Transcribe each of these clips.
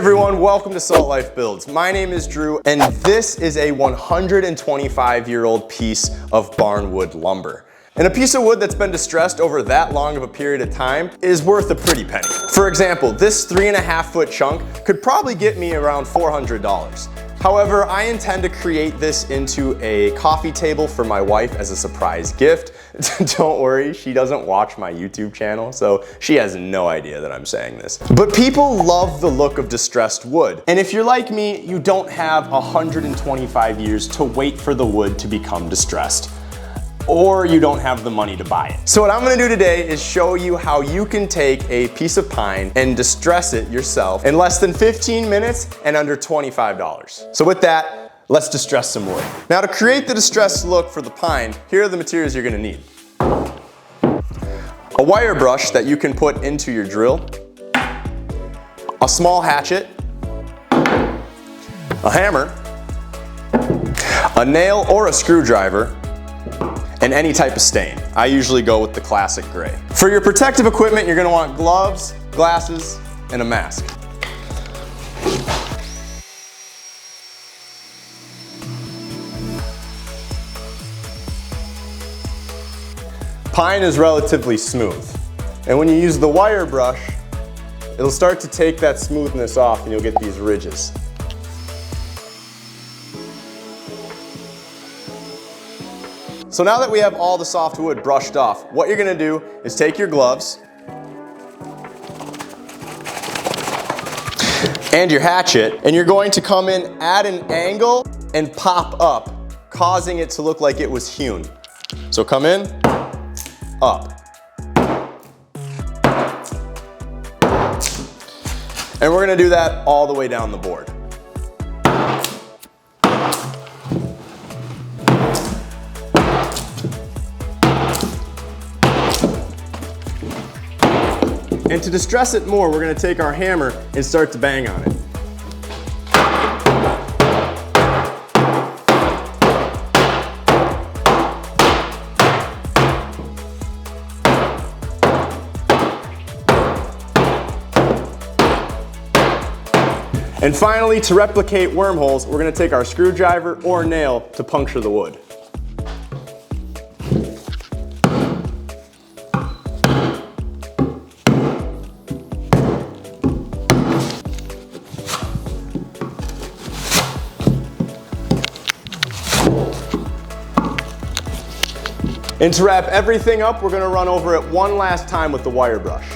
Hey everyone, welcome to Salt Life Builds. My name is Drew, and this is a 125-year-old piece of barnwood lumber. And a piece of wood that's been distressed over that long of a period of time is worth a pretty penny. For example, this 3.5-foot chunk could probably get me around $400. However, I intend to create this into a coffee table for my wife as a surprise gift. Don't worry, she doesn't watch my YouTube channel, so she has no idea that I'm saying this. But people love the look of distressed wood. And if you're like me, you don't have 125 years to wait for the wood to become distressed, or you don't have the money to buy it. So what I'm gonna do today is show you how you can take a piece of pine and distress it yourself in less than 15 minutes and under $25. So with that, let's distress some wood. Now to create the distressed look for the pine, here are the materials you're gonna need. A wire brush that you can put into your drill, a small hatchet, a hammer, a nail or a screwdriver, and any type of stain. I usually go with the classic gray. For your protective equipment, you're gonna want gloves, glasses, and a mask. Pine is relatively smooth, and when you use the wire brush, it'll start to take that smoothness off and you'll get these ridges. So now that we have all the soft wood brushed off, what you're gonna do is take your gloves and your hatchet, and you're going to come in at an angle and pop up, causing it to look like it was hewn. So come in, up. And we're gonna do that all the way down the board. And to distress it more, we're gonna take our hammer and start to bang on it. And finally, to replicate wormholes, we're gonna take our screwdriver or nail to puncture the wood. And to wrap everything up, we're gonna run over it one last time with the wire brush.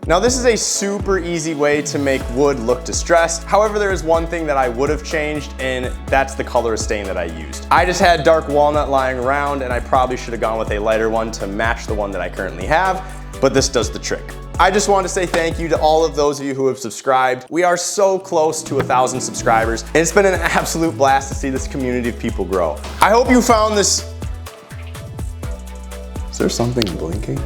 Now this is a super easy way to make wood look distressed. However, there is one thing that I would have changed, and that's the color of stain that I used. I just had dark walnut lying around, and I probably should have gone with a lighter one to match the one that I currently have, but this does the trick. I just want to say thank you to all of those of you who have subscribed. We are so close to 1,000 subscribers, and it's been an absolute blast to see this community of people grow. I hope you found this... Is there something blinking?